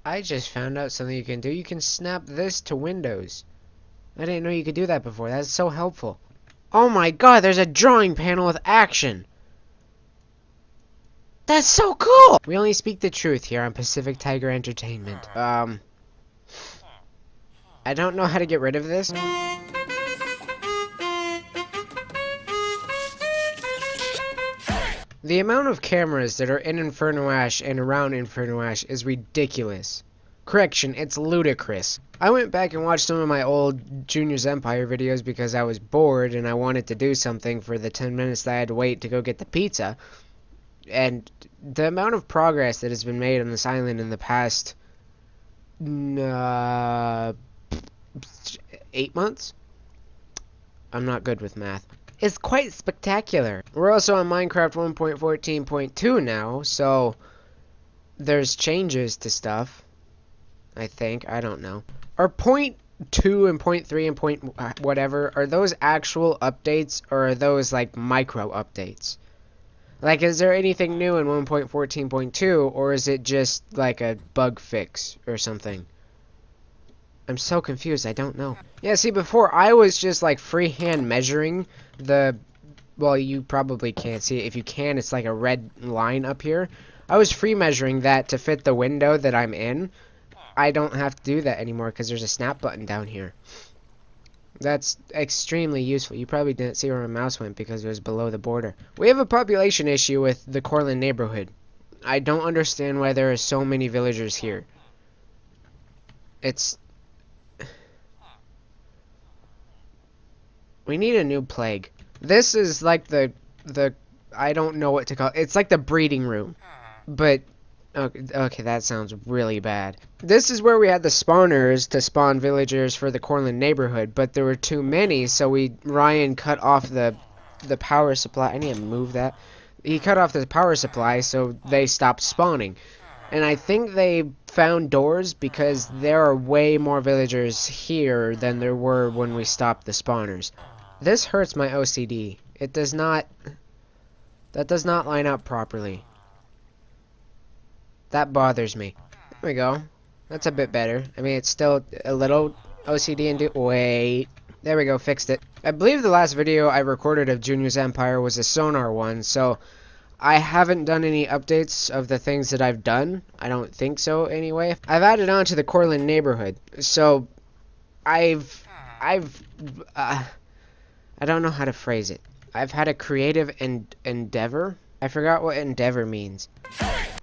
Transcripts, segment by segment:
I just found out something you can do. You can snap this to Windows. I didn't know you could do that before. That's so helpful. Oh my god, there's a drawing panel with action. That's so cool! We only speak the truth here on Pacific Tiger Entertainment. I don't know how to get rid of this. The amount of cameras that are in Inferno Ash and around Inferno Ash is ridiculous. Correction, it's ludicrous. I went back and watched some of my old Junior's Empire videos because I was bored and I wanted to do something for the 10 minutes that I had to wait to go get the pizza. And the amount of progress that has been made on this island in the past 8 months? I'm not good with math. It's quite spectacular. We're also on Minecraft 1.14.2 now, so there's changes to stuff. I think. I don't know. Are point 2 and point 3 and point whatever, are those actual updates or are those like micro updates? Like, is there anything new in 1.14.2 or is it just like a bug fix or something? I'm so confused, I don't know. Yeah, see, before I was just like freehand measuring the, well, you probably can't see it. If you can, it's like a red line up here. I was free measuring that to fit the window that I'm in. I don't have to do that anymore because there's a snap button down here. That's extremely useful. You probably didn't see where my mouse went because it was below the border. We have a population issue with the Coreland neighborhood. I don't understand why there are so many villagers here. It's... We need a new plague. This is like the I don't know what to call it. It's like the breeding room. But okay, that sounds really bad. This is where we had the spawners to spawn villagers for the Coreland neighborhood, but there were too many, so Ryan cut off the power supply. I need to move that. He cut off the power supply, so they stopped spawning. And I think they found doors because there are way more villagers here than there were when we stopped the spawners. This hurts my OCD. It does not... That does not line up properly. That bothers me. There we go. That's a bit better. I mean, it's still a little OCD and wait. There we go, fixed it. I believe the last video I recorded of Junior's Empire was a sonar one, so I haven't done any updates of the things that I've done. I don't think so, anyway. I've added on to the Coreland neighborhood, so I don't know how to phrase it. I've had a creative endeavor. I forgot what endeavor means.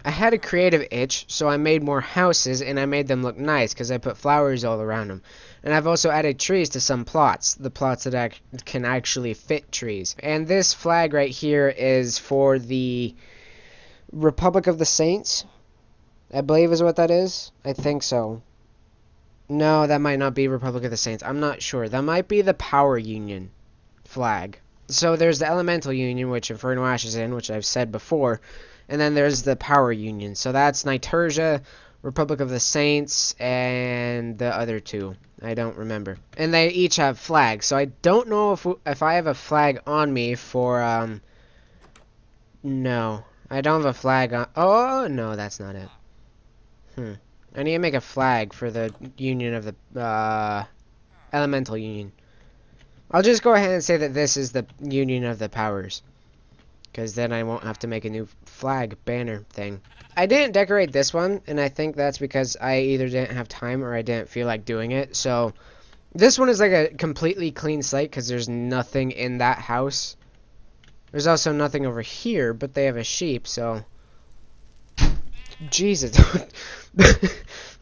I had a creative itch, so I made more houses, and I made them look nice, because I put flowers all around them. And I've also added trees to some plots, the plots that can actually fit trees. And this flag right here is for the Republic of the Saints, I believe is what that is. I think so. No, that might not be Republic of the Saints. I'm not sure. That might be the Power Union flag. So there's the Elemental Union, which Inferno Ash is in, which I've said before. And then there's the Power Union. So that's Nitersia, Republic of the Saints, and the other two. I don't remember. And they each have flags. So I don't know if I have a flag on me for, no. I don't have a flag on... Oh, no, that's not it. I need to make a flag for the Union of the, Elemental Union. I'll just go ahead and say that this is the Union of the Powers. Because then I won't have to make a new flag banner thing. I didn't decorate this one, and I think that's because I either didn't have time or I didn't feel like doing it. So this one is like a completely clean slate because there's nothing in that house. There's also nothing over here, but they have a sheep, so... Jesus.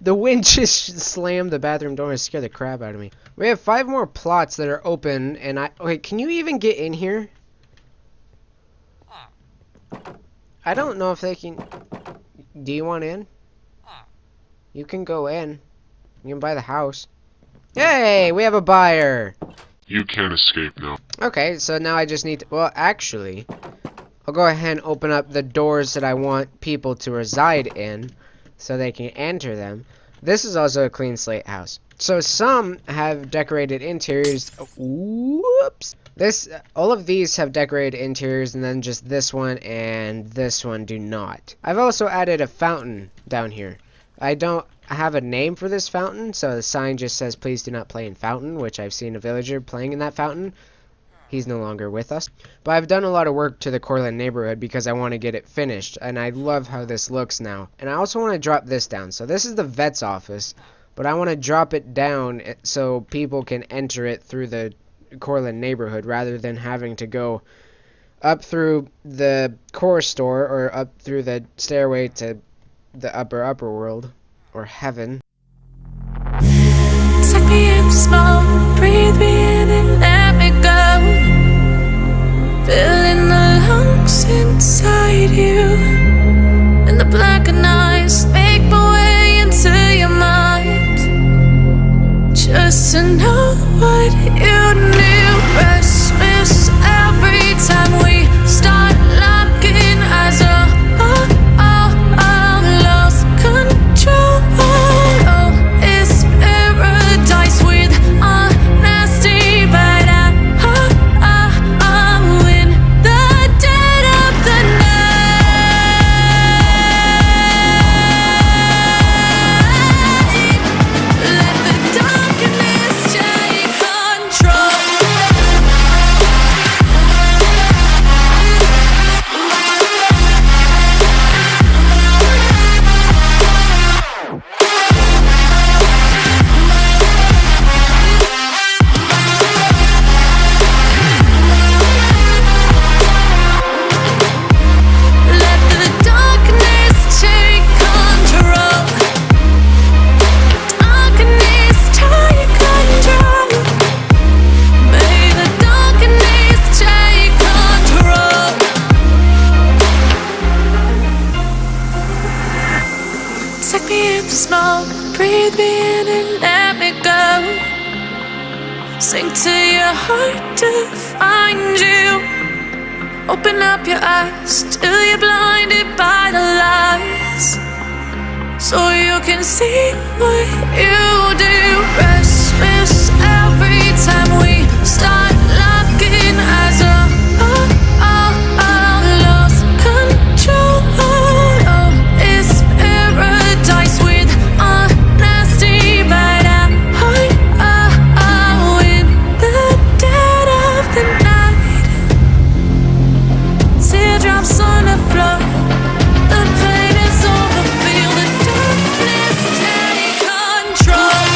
The wind just slammed the bathroom door and scared the crap out of me. We have 5 more plots that are open, and wait, can you even get in here? I don't know if they can... Do you want in? You can go in. You can buy the house. Hey, we have a buyer! You can't escape now. Okay, so now I just need to... Well, actually, I'll go ahead and open up the doors that I want people to reside in so they can enter them. This is also a clean slate house. So some have decorated interiors. Whoops! All of these have decorated interiors, and then just this one and this one do not. I've also added a fountain down here. I don't have a name for this fountain, so the sign just says please do not play in fountain, which I've seen a villager playing in that fountain. He's no longer with us. But I've done a lot of work to the Coreland neighborhood because I want to get it finished, and I love how this looks now. And I also want to drop this down. So this is the vet's office, but I want to drop it down so people can enter it through the Coreland neighborhood rather than having to go up through the core store or up through the stairway to the upper world or heaven. Suck me in smoke, breathe me in and let me go. Filling the lungs inside you, and the blackened eyes make my way into your mind. Just to know what you knew. Restless every time we start locking eyes. Lost control. Oh, it's paradise with honesty, but I'm in the dead of the night. Let the darkness take control. Let the darkness take control. Darkness take control. May the darkness take control. Take me in the smoke, breathe me in and let me go. Sink to your heart to find you. Open up your eyes till you're blinded by the lies, so you can see what you do. Restless every time we start locking eyes. Lost control. Oh, it's paradise with honesty, but I'm in the dead of the night. Teardrops on the floor. The pain is over. Feel the darkness take control.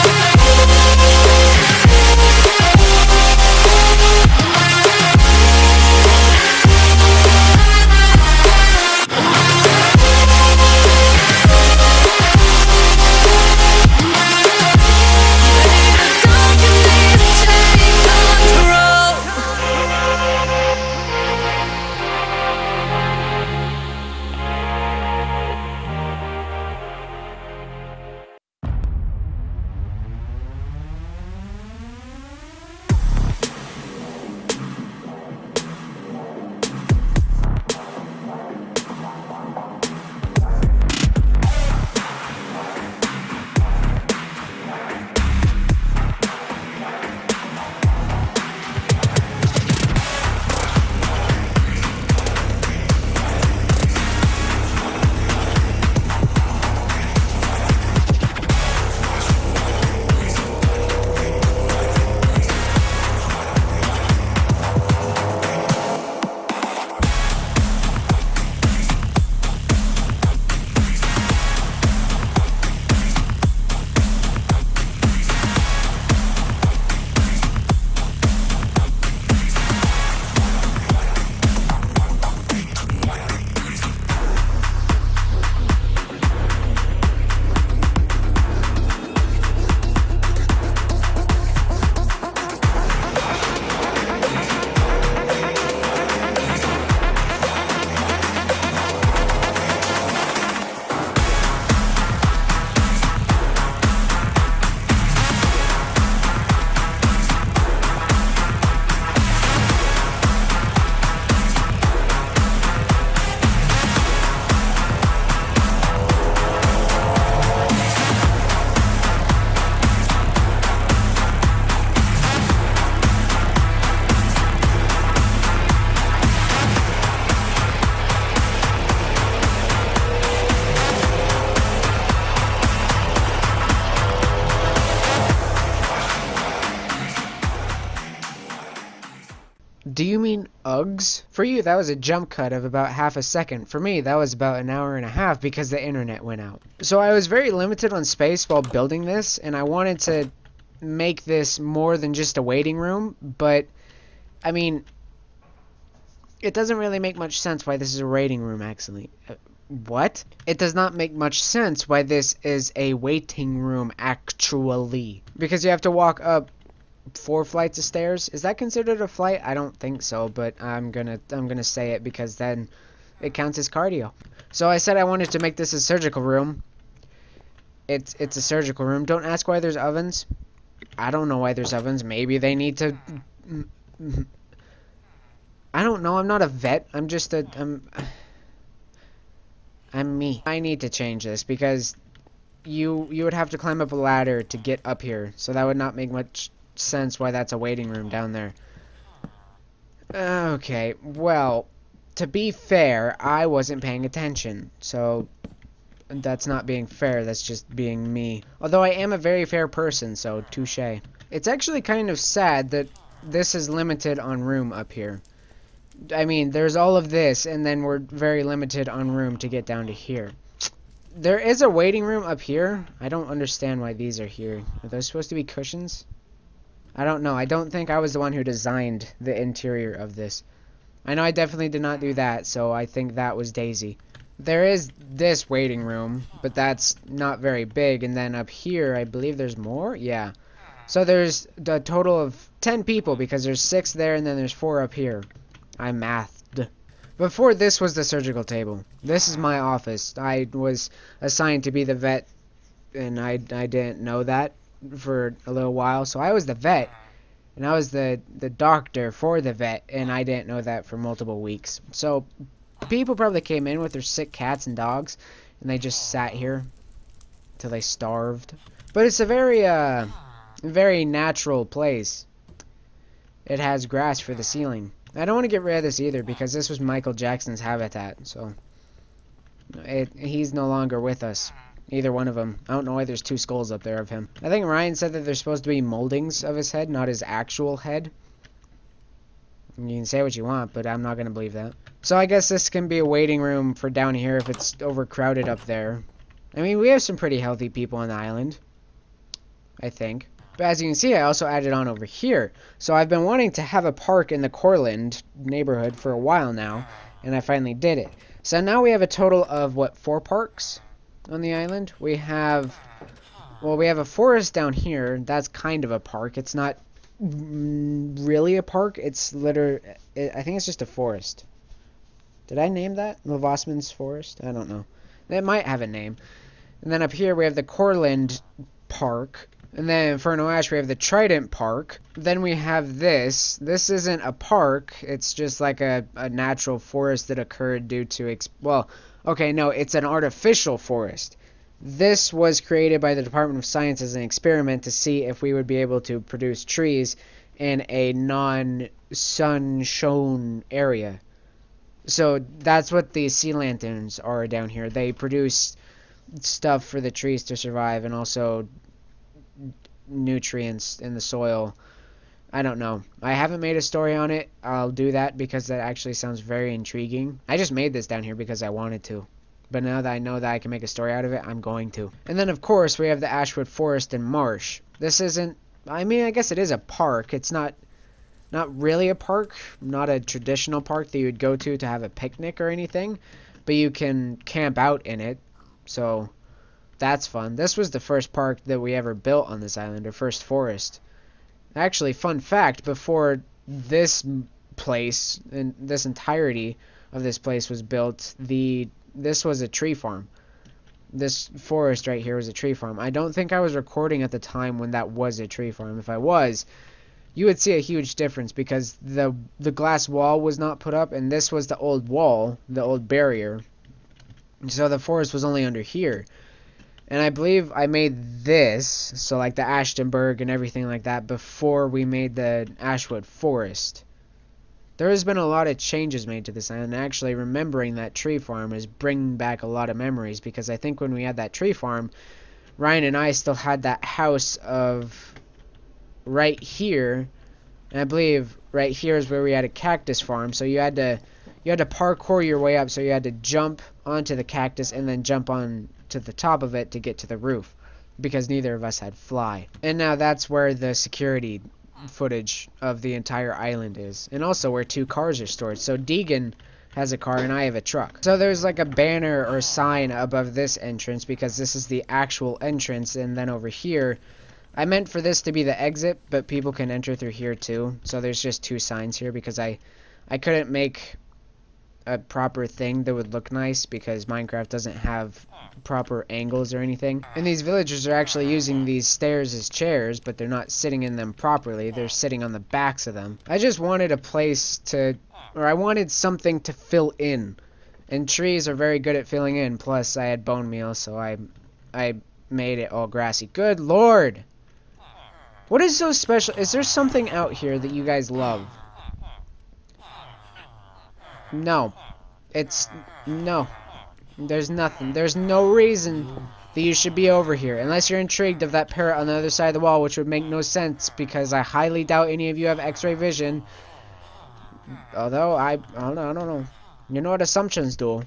Do you mean Uggs? For you, that was a jump cut of about half a second. For me, that was about an hour and a half because the internet went out. So I was very limited on space while building this, and I wanted to make this more than just a waiting room, but, I mean, it doesn't really make much sense why this is a waiting room, actually. What? It does not make much sense why this is a waiting room, actually. Because you have to walk up 4 flights of stairs. Is that considered a flight? I don't think so, but I'm gonna say it because then it counts as cardio. So I said I wanted to make this a surgical room. It's a surgical room. Don't ask why there's ovens. I don't know why there's ovens. Maybe they need to. I don't know. I'm not a vet. I'm just a. I'm me. I need to change this because you would have to climb up a ladder to get up here, so that would not make much sense why that's a waiting room down there. Okay, well, to be fair, I wasn't paying attention, so that's not being fair, that's just being me. Although I am a very fair person, so touche. It's actually kind of sad that this is limited on room up here. I mean, there's all of this, and then we're very limited on room to get down to here. There is a waiting room up here. I don't understand why these are here. Are those supposed to be cushions? I don't know. I don't think I was the one who designed the interior of this. I know I definitely did not do that, so I think that was Daisy. There is this waiting room, but that's not very big, and then up here, I believe there's more? Yeah. So there's a total of 10 people, because there's 6 there, and then there's 4 up here. I mathed. Before this was the surgical table. This is my office. I was assigned to be the vet, and I didn't know that for a little while. So I was the vet, and I was the doctor for the vet, and I didn't know that for multiple weeks. So people probably came in with their sick cats and dogs, and they just sat here till they starved. But it's a very natural place. It has grass for the ceiling. I don't want to get rid of this either because this was Michael Jackson's habitat, so he's no longer with us. Either one of them. I don't know why there's 2 skulls up there of him. I think Ryan said that there's supposed to be moldings of his head, not his actual head. You can say what you want, but I'm not going to believe that. So I guess this can be a waiting room for down here if it's overcrowded up there. I mean, we have some pretty healthy people on the island, I think. But as you can see, I also added on over here. So I've been wanting to have a park in the Coreland neighborhood for a while now, and I finally did it. So now we have a total of, what, 4 parks on the island? We have a forest down here. That's kind of a park. It's not really a park. It's I think it's just a forest. Did I name that? Levosman's Forest? I don't know. It might have a name. And then up here we have the Coreland Park. And then Inferno Ash, we have the Trident Park. Then we have this. This isn't a park. It's just like a natural forest that occurred due to... it's an artificial forest. This was created by the Department of Science as an experiment to see if we would be able to produce trees in a non-sun-shown area. So that's what the sea lanterns are down here. They produce stuff for the trees to survive and also nutrients in the soil. I don't know. I haven't made a story on it. I'll do that because that actually sounds very intriguing. I just made this down here because I wanted to. But now that I know that I can make a story out of it, I'm going to. And then, of course, we have the Ashwood Forest and Marsh. This isn't... I mean, I guess it is a park. It's not really a park. Not a traditional park that you would go to have a picnic or anything. But you can camp out in it. So... that's fun. This was the first park that we ever built on this island, or first forest. Actually, fun fact, before this place, and this entirety of this place was built, this was a tree farm. This forest right here was a tree farm. I don't think I was recording at the time when that was a tree farm. If I was, you would see a huge difference because the glass wall was not put up, and this was the old wall, the old barrier. So the forest was only under here. And I believe I made this, so like the Ashtonburg and everything like that, before we made the Ashwood Forest. There has been a lot of changes made to this island. Actually, remembering that tree farm is bringing back a lot of memories, because I think when we had that tree farm, Ryan and I still had that house of right here, and I believe right here is where we had a cactus farm. So you had to parkour your way up. So you had to jump onto the cactus and then jump on to the top of it to get to the roof, because neither of us had fly. And now that's where the security footage of the entire island is, and also where 2 cars are stored. So Deegan has a car and I have a truck. So there's like a banner or sign above this entrance because this is the actual entrance, and then over here, I meant for this to be the exit, but people can enter through here too. So there's just 2 signs here because I couldn't make a proper thing that would look nice because Minecraft doesn't have proper angles or anything. And these villagers are actually using these stairs as chairs, but they're not sitting in them properly. They're sitting on the backs of them. I just wanted a place to, or I wanted something to fill in. And trees are very good at filling in. Plus I had bone meal, so I made it all grassy. Good lord! What is so special? Is there something out here that you guys love? No. No. There's nothing. There's no reason that you should be over here. Unless you're intrigued of that parrot on the other side of the wall, which would make no sense, because I highly doubt any of you have x-ray vision. Although, I don't know. You know what assumptions do?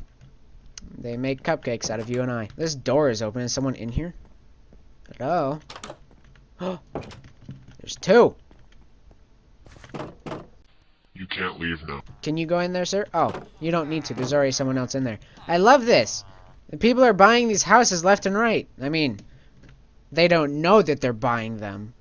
They make cupcakes out of you and I. This door is open. Is someone in here? Hello? There's 2. You can't leave now. Can you go in there, sir? Oh, you don't need to. There's already someone else in there. I love this. The people are buying these houses left and right. I mean, they don't know that they're buying them.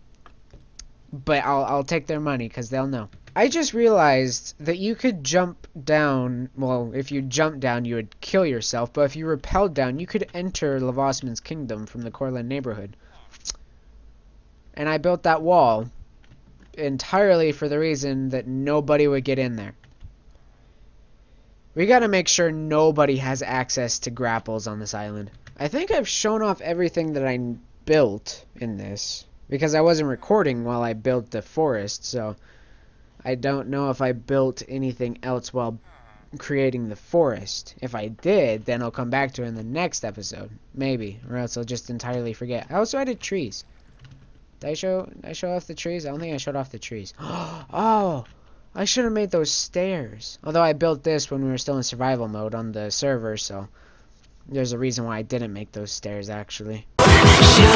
But I'll take their money because they'll know. I just realized that you could jump down. Well, if you jump down, you would kill yourself. But if you rappelled down, you could enter Lavosman's kingdom from the Coreland neighborhood. And I built that wall entirely for the reason that nobody would get in there. We gotta make sure nobody has access to grapples on this island. I think I've shown off everything that I built in this, because I wasn't recording while I built the forest, so I don't know if I built anything else while creating the forest. If I did, then I'll come back to it in the next episode. Maybe, or else I'll just entirely forget. I also added trees. Did I show off the trees? I don't think I showed off the trees. Oh, I should have made those stairs. Although I built this when we were still in survival mode on the server, so there's a reason why I didn't make those stairs, actually. Sugar,